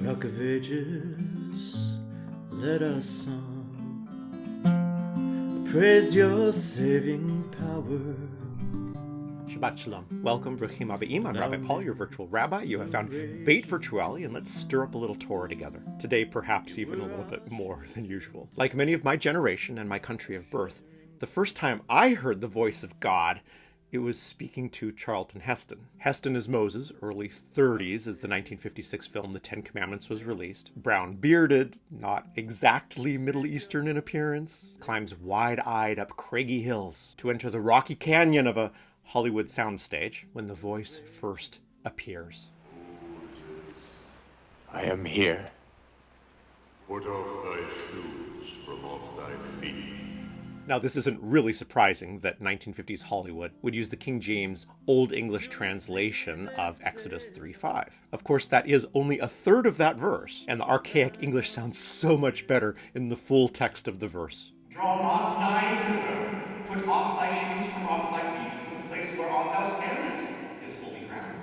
Rock of Ages, let us song praise your saving power. Shabbat Shalom. Welcome, Bruchim Abbaim. I'm Rabbi Paul, your virtual rabbi. You have found Beit Virtuali, and let's stir up a little Torah together. Today, perhaps even a little bit more than usual. Like many of my generation and my country of birth, the first time I heard the voice of God, it was speaking to Charlton Heston. Heston is Moses, early 30s, as the 1956 film The Ten Commandments was released. Brown-bearded, not exactly Middle Eastern in appearance, climbs wide-eyed up craggy hills to enter the rocky canyon of a Hollywood soundstage when the voice first appears. I am here. Put off thy shoes from off thy feet. Now, this isn't really surprising that 1950s Hollywood would use the King James Old English translation of Exodus 3:5. Of course, that is only a third of that verse, and the archaic English sounds so much better in the full text of the verse. Draw not nigh hither, put off thy shoes from off thy feet, for the place whereon thou standest is holy ground.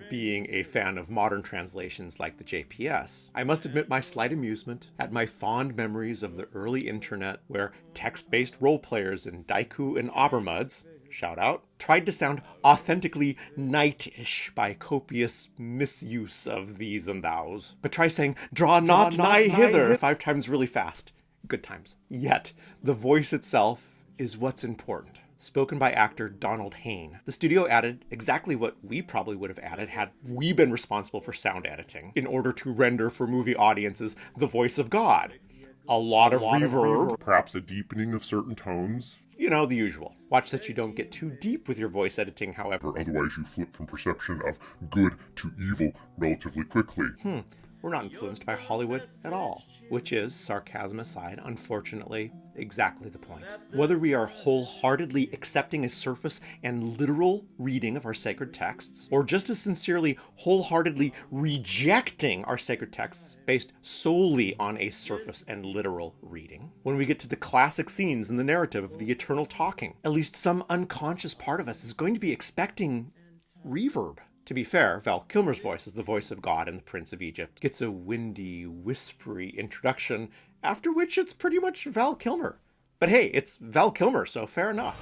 Being a fan of modern translations like the JPS, I must admit my slight amusement at my fond memories of the early internet where text-based role players in Daiku and Abermuds, shout out, tried to sound authentically knightish by copious misuse of these and thous. But try saying, draw not nigh hither 5 times really fast. Good times. Yet, the voice itself is what's important. Spoken by actor Donald Hain. The studio added exactly what we probably would have added had we been responsible for sound editing in order to render for movie audiences the voice of God. A lot of reverb. Perhaps a deepening of certain tones. You know, the usual. Watch that you don't get too deep with your voice editing, however. Otherwise you flip from perception of good to evil relatively quickly. We're not influenced by Hollywood at all, which is, sarcasm aside, unfortunately, exactly the point. Whether we are wholeheartedly accepting a surface and literal reading of our sacred texts, or just as sincerely, wholeheartedly rejecting our sacred texts based solely on a surface and literal reading, when we get to the classic scenes in the narrative of the eternal talking, at least some unconscious part of us is going to be expecting reverb. To be fair, Val Kilmer's voice as the voice of God in The Prince of Egypt gets a windy, whispery introduction, after which it's pretty much Val Kilmer. But hey, it's Val Kilmer, so fair enough.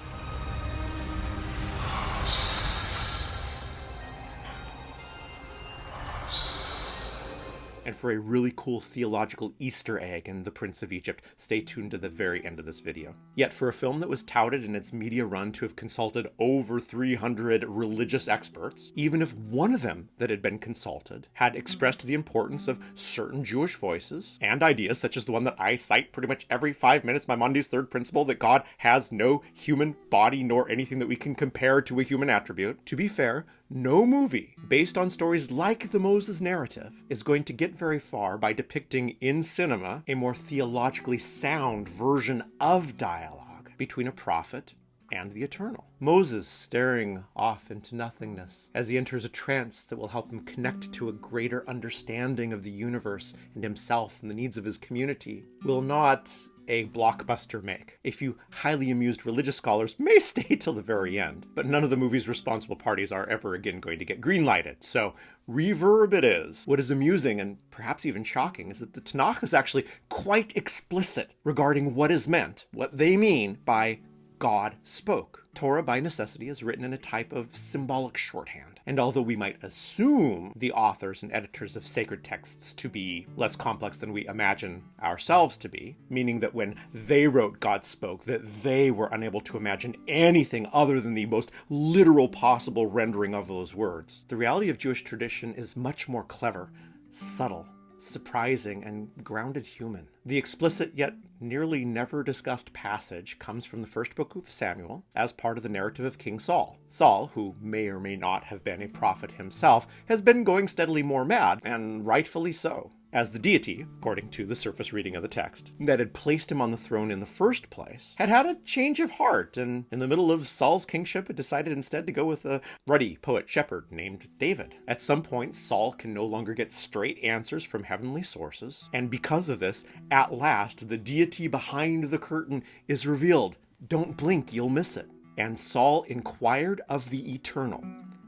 And for a really cool theological Easter egg in The Prince of Egypt, stay tuned to the very end of this video. Yet for a film that was touted in its media run to have consulted over 300 religious experts, even if one of them that had been consulted had expressed the importance of certain Jewish voices and ideas such as the one that I cite pretty much every 5 minutes, Maimonides' third principle that God has no human body nor anything that we can compare to a human attribute. To be fair, no movie based on stories like the Moses narrative is going to get very far by depicting in cinema a more theologically sound version of dialogue between a prophet and the eternal. Moses staring off into nothingness as he enters a trance that will help him connect to a greater understanding of the universe and himself and the needs of his community will not a blockbuster make. A few highly amused religious scholars may stay till the very end, but none of the movie's responsible parties are ever again going to get greenlighted, so reverb it is. What is amusing and perhaps even shocking is that the Tanakh is actually quite explicit regarding what is meant, what they mean by God spoke. Torah, by necessity, is written in a type of symbolic shorthand. And although we might assume the authors and editors of sacred texts to be less complex than we imagine ourselves to be, meaning that when they wrote God spoke, that they were unable to imagine anything other than the most literal possible rendering of those words, the reality of Jewish tradition is much more clever, subtle, surprising, and grounded human. The explicit yet nearly never discussed passage comes from the first book of Samuel as part of the narrative of King Saul. Saul, who may or may not have been a prophet himself, has been going steadily more mad, and rightfully so, as the deity, according to the surface reading of the text, that had placed him on the throne in the first place, had had a change of heart, and in the middle of Saul's kingship had decided instead to go with a ruddy poet-shepherd named David. At some point, Saul can no longer get straight answers from heavenly sources, and because of this, at last, the deity behind the curtain is revealed. Don't blink, you'll miss it. And Saul inquired of the Eternal,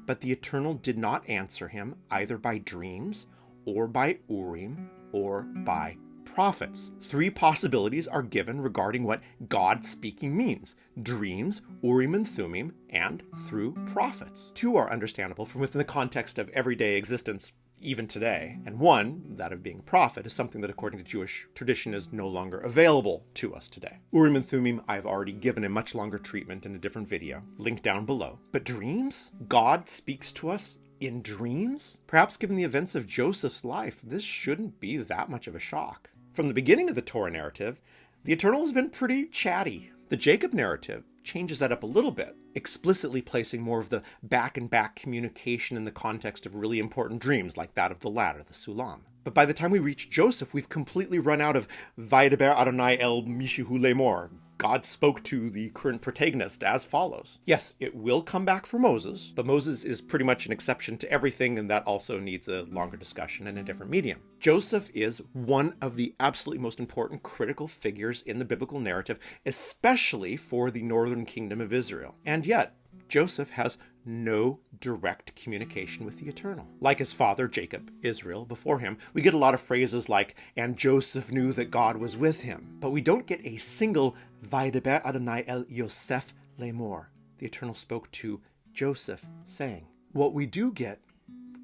but the Eternal did not answer him either by dreams or by Urim, or by prophets. 3 possibilities are given regarding what God speaking means: dreams, Urim and Thummim, and through prophets. 2 are understandable from within the context of everyday existence, even today. And 1, that of being a prophet, is something that according to Jewish tradition is no longer available to us today. Urim and Thummim I've already given a much longer treatment in a different video, link down below. But dreams? God speaks to us in dreams? Perhaps given the events of Joseph's life, this shouldn't be that much of a shock. From the beginning of the Torah narrative, the Eternal has been pretty chatty. The Jacob narrative changes that up a little bit, explicitly placing more of the back-and-back communication in the context of really important dreams, like that of the ladder, the Sulam. But by the time we reach Joseph, we've completely run out of Vaidaber Adonai el Mishihu Lemor. God spoke to the current protagonist as follows. Yes, it will come back for Moses, but Moses is pretty much an exception to everything, and that also needs a longer discussion in a different medium. Joseph is one of the absolutely most important critical figures in the biblical narrative, especially for the northern kingdom of Israel. And yet, Joseph has no direct communication with the Eternal. Like his father, Jacob, Israel, before him, we get a lot of phrases like, and Joseph knew that God was with him. But we don't get a single Vaidaber Adonai el Yosef Lemor. The Eternal spoke to Joseph, saying. What we do get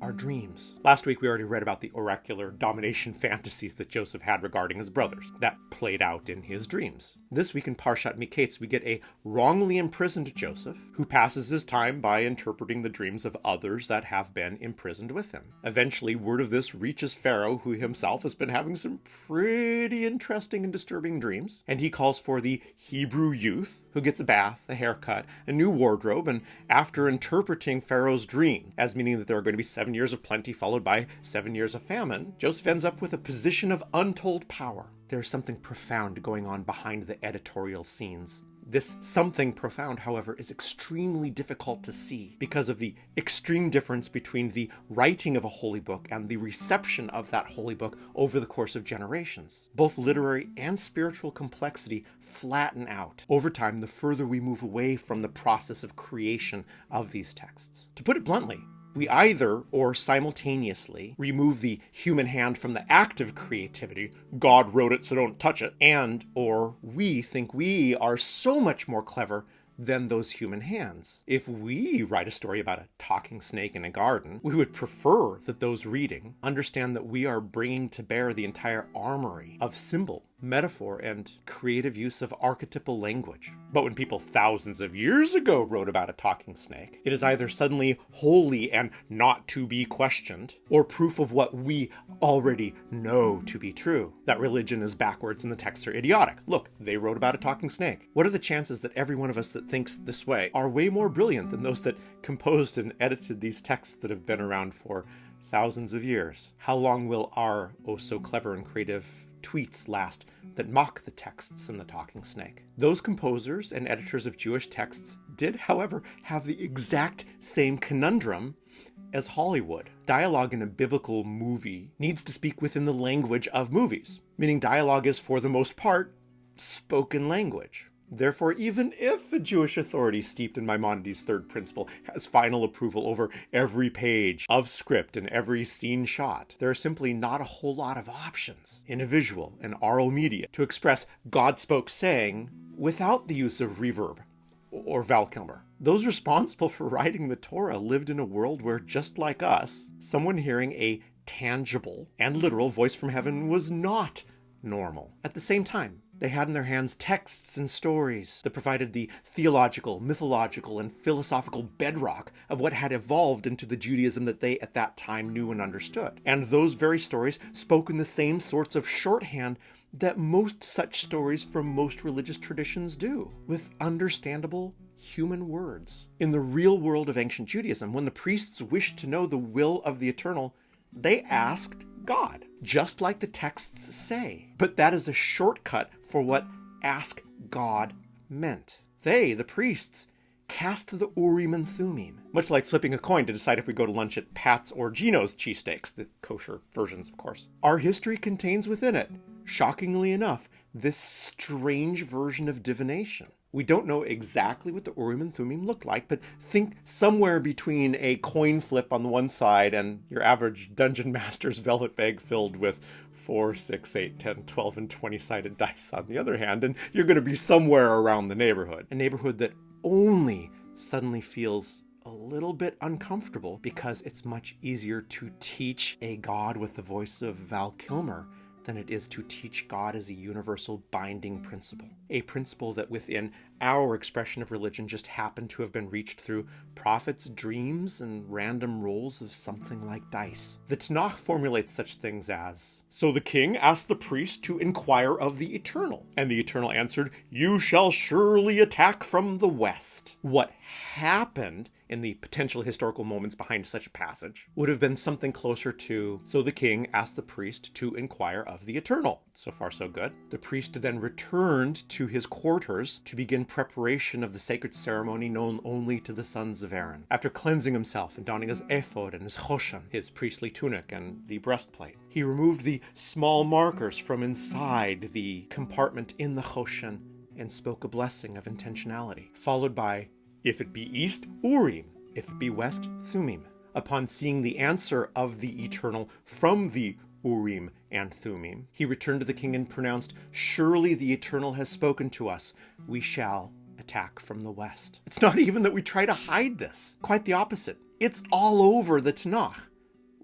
are dreams. Last week we already read about the oracular domination fantasies that Joseph had regarding his brothers. That played out in his dreams. This week in Parashat Miketz we get a wrongly imprisoned Joseph who passes his time by interpreting the dreams of others that have been imprisoned with him. Eventually word of this reaches Pharaoh, who himself has been having some pretty interesting and disturbing dreams, and he calls for the Hebrew youth, who gets a bath, a haircut, a new wardrobe, and after interpreting Pharaoh's dream as meaning that there are going to be 7 years of plenty followed by 7 years of famine, Joseph ends up with a position of untold power. There's something profound going on behind the editorial scenes. This something profound, however, is extremely difficult to see because of the extreme difference between the writing of a holy book and the reception of that holy book over the course of generations. Both literary and spiritual complexity flatten out over time the further we move away from the process of creation of these texts. To put it bluntly, we either or simultaneously remove the human hand from the act of creativity, God wrote it so don't touch it, and or we think we are so much more clever than those human hands. If we write a story about a talking snake in a garden, we would prefer that those reading understand that we are bringing to bear the entire armory of symbol, metaphor, and creative use of archetypal language. But when people thousands of years ago wrote about a talking snake, it is either suddenly holy and not to be questioned, or proof of what we already know to be true. That religion is backwards and the texts are idiotic. Look, they wrote about a talking snake. What are the chances that every one of us that thinks this way are way more brilliant than those that composed and edited these texts that have been around for thousands of years? How long will our so clever and creative tweets last that mock the texts in the talking snake? Those composers and editors of Jewish texts did, however, have the exact same conundrum as Hollywood. Dialogue in a biblical movie needs to speak within the language of movies, meaning dialogue is, for the most part, spoken language. Therefore, even if a Jewish authority steeped in Maimonides' third principle has final approval over every page of script and every scene shot, there are simply not a whole lot of options in a visual and oral media to express God spoke saying without the use of reverb or Val Kilmer. Those responsible for writing the Torah lived in a world where, just like us, someone hearing a tangible and literal voice from heaven was not normal. At the same time, they had in their hands texts and stories that provided the theological, mythological, and philosophical bedrock of what had evolved into the Judaism that they at that time knew and understood. And those very stories spoke in the same sorts of shorthand that most such stories from most religious traditions do, with understandable human words. In the real world of ancient Judaism, when the priests wished to know the will of the Eternal, they asked God, just like the texts say. But that is a shortcut for what ask God meant. They, the priests, cast the Urim and Thummim, much like flipping a coin to decide if we go to lunch at Pat's or Gino's cheesesteaks, the kosher versions, of course. Our history contains within it, shockingly enough, this strange version of divination. We don't know exactly what the Urim and Thummim looked like, but think somewhere between a coin flip on the one side and your average dungeon master's velvet bag filled with 4, 6, 8, 10, 12, and 20-sided dice on the other hand, and you're going to be somewhere around the neighborhood. A neighborhood that only suddenly feels a little bit uncomfortable because it's much easier to teach a God with the voice of Val Kilmer than it is to teach God as a universal binding principle. A principle that within our expression of religion just happened to have been reached through prophets' dreams and random rolls of something like dice. The Tanakh formulates such things as, "So the king asked the priest to inquire of the Eternal, and the Eternal answered, 'You shall surely attack from the west.'" What happened in the potential historical moments behind such a passage would have been something closer to, "So the king asked the priest to inquire of the Eternal." So far, so good. The priest then returned to his quarters to begin preparation of the sacred ceremony known only to the sons of Aaron. After cleansing himself and donning his ephod and his choshen, his priestly tunic and the breastplate, he removed the small markers from inside the compartment in the choshen and spoke a blessing of intentionality, followed by, "If it be east, Urim. If it be west, Thummim." Upon seeing the answer of the Eternal from the Urim and Thummim, he returned to the king and pronounced, "Surely the Eternal has spoken to us. We shall attack from the west." It's not even that we try to hide this. Quite the opposite. It's all over the Tanakh.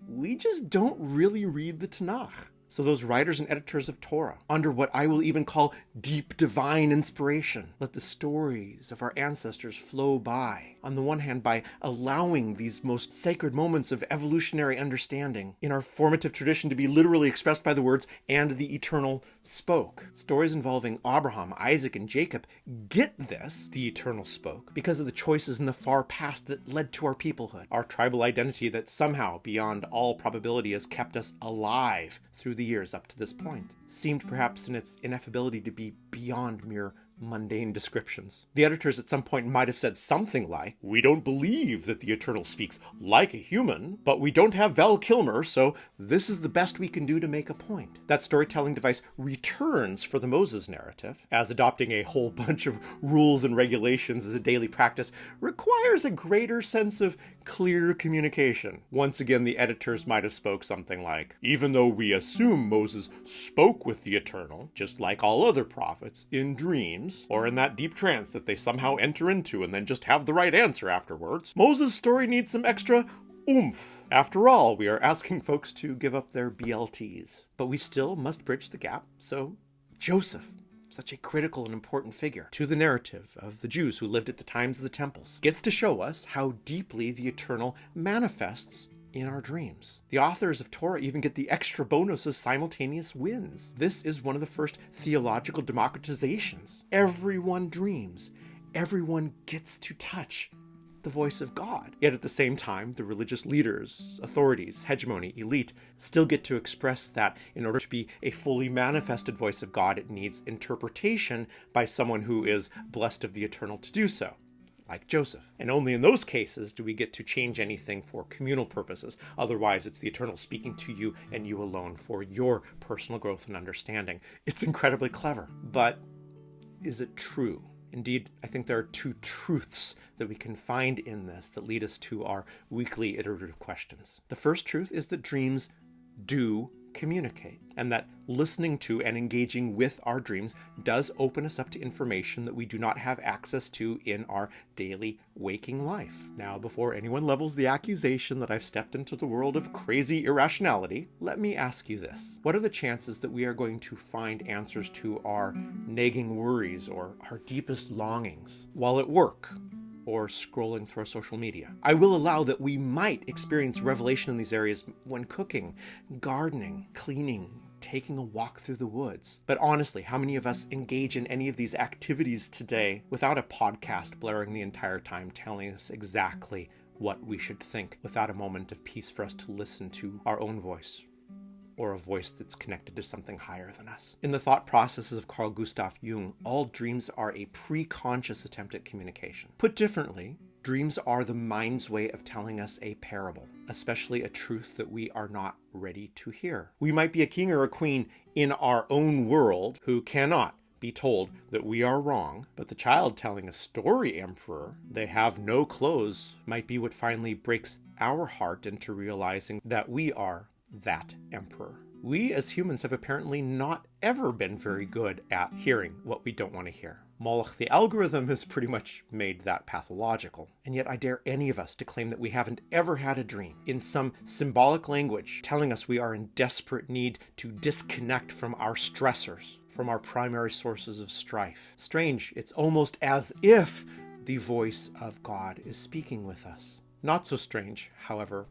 We just don't really read the Tanakh. So those writers and editors of Torah, under what I will even call deep divine inspiration, let the stories of our ancestors flow by. On the one hand, by allowing these most sacred moments of evolutionary understanding in our formative tradition to be literally expressed by the words, "and the Eternal spoke." Stories involving Abraham, Isaac, and Jacob get this, the Eternal spoke, because of the choices in the far past that led to our peoplehood, our tribal identity that somehow, beyond all probability, has kept us alive through the years up to this point, seemed perhaps in its ineffability to be beyond mere mundane descriptions. The editors at some point might have said something like, "We don't believe that the Eternal speaks like a human, but we don't have Val Kilmer, so this is the best we can do to make a point." That storytelling device returns for the Moses narrative, as adopting a whole bunch of rules and regulations as a daily practice requires a greater sense of clear communication. Once again, the editors might have spoke something like, "Even though we assume Moses spoke with the Eternal, just like all other prophets, in dreams, or in that deep trance that they somehow enter into and then just have the right answer afterwards, Moses' story needs some extra oomph. After all, we are asking folks to give up their BLTs. But we still must bridge the gap, so Joseph, such a critical and important figure to the narrative of the Jews who lived at the times of the temples, gets to show us how deeply the Eternal manifests in our dreams. The authors of Torah even get the extra bonus of simultaneous wins. This is one of the first theological democratizations. Everyone dreams. Everyone gets to touch the voice of God. Yet at the same time, the religious leaders, authorities, hegemony, elite still get to express that in order to be a fully manifested voice of God, it needs interpretation by someone who is blessed of the Eternal to do so, like Joseph. And only in those cases do we get to change anything for communal purposes. Otherwise, it's the Eternal speaking to you and you alone for your personal growth and understanding. It's incredibly clever, but is it true? Indeed, I think there are two truths that we can find in this that lead us to our weekly iterative questions. The first truth is that dreams do communicate, and that listening to and engaging with our dreams does open us up to information that we do not have access to in our daily waking life. Now, before anyone levels the accusation that I've stepped into the world of crazy irrationality, let me ask you this. What are the chances that we are going to find answers to our nagging worries or our deepest longings while at work or scrolling through our social media? I will allow that we might experience revelation in these areas when cooking, gardening, cleaning, taking a walk through the woods. But honestly, how many of us engage in any of these activities today without a podcast blaring the entire time telling us exactly what we should think, without a moment of peace for us to listen to our own voice, or a voice that's connected to something higher than us? In the thought processes of Carl Gustav Jung, all dreams are a pre-conscious attempt at communication. Put differently, dreams are the mind's way of telling us a parable, especially a truth that we are not ready to hear. We might be a king or a queen in our own world who cannot be told that we are wrong, but the child telling a story emperor they have no clothes might be what finally breaks our heart into realizing that we are that emperor. We as humans have apparently not ever been very good at hearing what we don't want to hear. Moloch the algorithm has pretty much made that pathological. And yet I dare any of us to claim that we haven't ever had a dream in some symbolic language telling us we are in desperate need to disconnect from our stressors, from our primary sources of strife. Strange, it's almost as if the voice of God is speaking with us. Not so strange, however,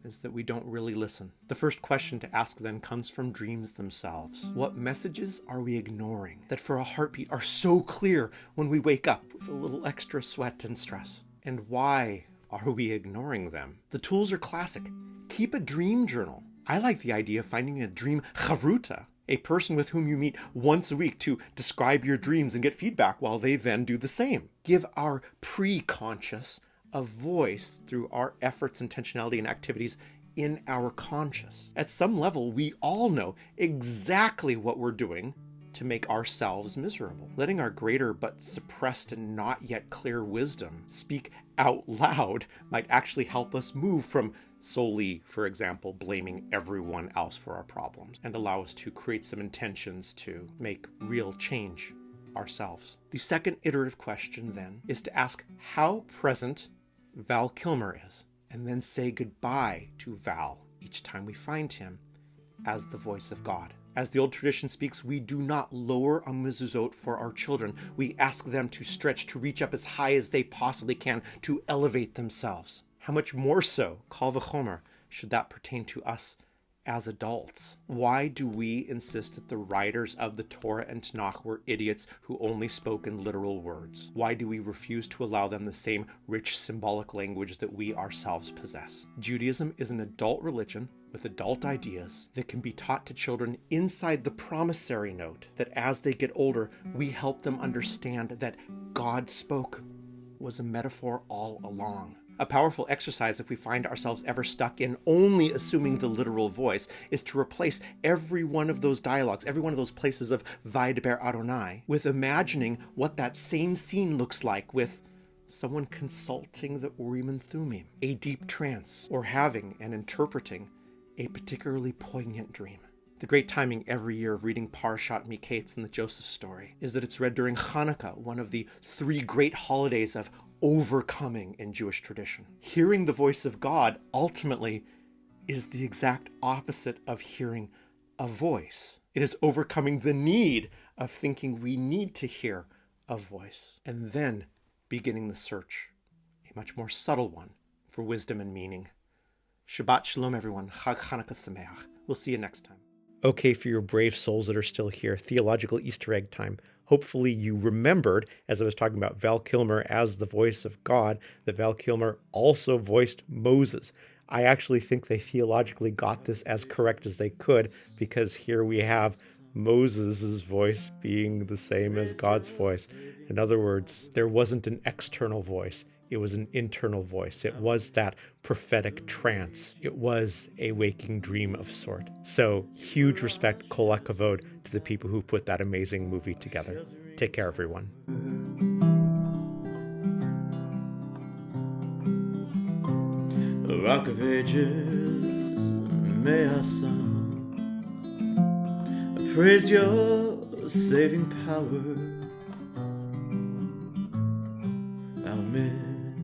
is that we don't really listen. The first question to ask then comes from dreams themselves. What messages are we ignoring that for a heartbeat are so clear when we wake up with a little extra sweat and stress? And why are we ignoring them? The tools are classic. Keep a dream journal. I like the idea of finding a dream chavruta, a person with whom you meet once a week to describe your dreams and get feedback while they then do the same. Give our pre-conscious a voice through our efforts, intentionality, and activities in our conscious. At some level, we all know exactly what we're doing to make ourselves miserable. Letting our greater but suppressed and not yet clear wisdom speak out loud might actually help us move from solely, for example, blaming everyone else for our problems and allow us to create some intentions to make real change ourselves. The second iterative question then is to ask how present Val Kilmer is, and then say goodbye to Val each time we find him as the voice of God. As the old tradition speaks, we do not lower a mezuzot for our children. We ask them to stretch, to reach up as high as they possibly can, to elevate themselves. How much more so, kal v'chomer, should that pertain to us as adults? Why do we insist that the writers of the Torah and Tanakh were idiots who only spoke in literal words? Why do we refuse to allow them the same rich symbolic language that we ourselves possess? Judaism is an adult religion with adult ideas that can be taught to children inside the promissory note, that as they get older, we help them understand that God spoke was a metaphor all along. A powerful exercise, if we find ourselves ever stuck in only assuming the literal voice, is to replace every one of those dialogues, every one of those places of Vaydaber Adonai, with imagining what that same scene looks like with someone consulting the Urim and Thummim, a deep trance, or having and interpreting a particularly poignant dream. The great timing every year of reading Parashat Miketz and the Joseph story is that it's read during Chanukah, one of the three great holidays of overcoming in Jewish tradition. Hearing the voice of God ultimately is the exact opposite of hearing a voice. It is overcoming the need of thinking we need to hear a voice, and then beginning the search, a much more subtle one, for wisdom and meaning. Shabbat Shalom, everyone. Chag Chanukah semeyach. We'll see you next time. Okay, for your brave souls that are still here, theological Easter egg time. Hopefully you remembered, as I was talking about Val Kilmer as the voice of God, that Val Kilmer also voiced Moses. I actually think they theologically got this as correct as they could, because here we have Moses' voice being the same as God's voice. In other words, there wasn't an external voice. It was an internal voice. It was that prophetic trance. It was a waking dream of sort. So huge respect, kol hakavod, to the people who put that amazing movie together. Take care, everyone. Rock of Ages, may I sing, praise your saving power.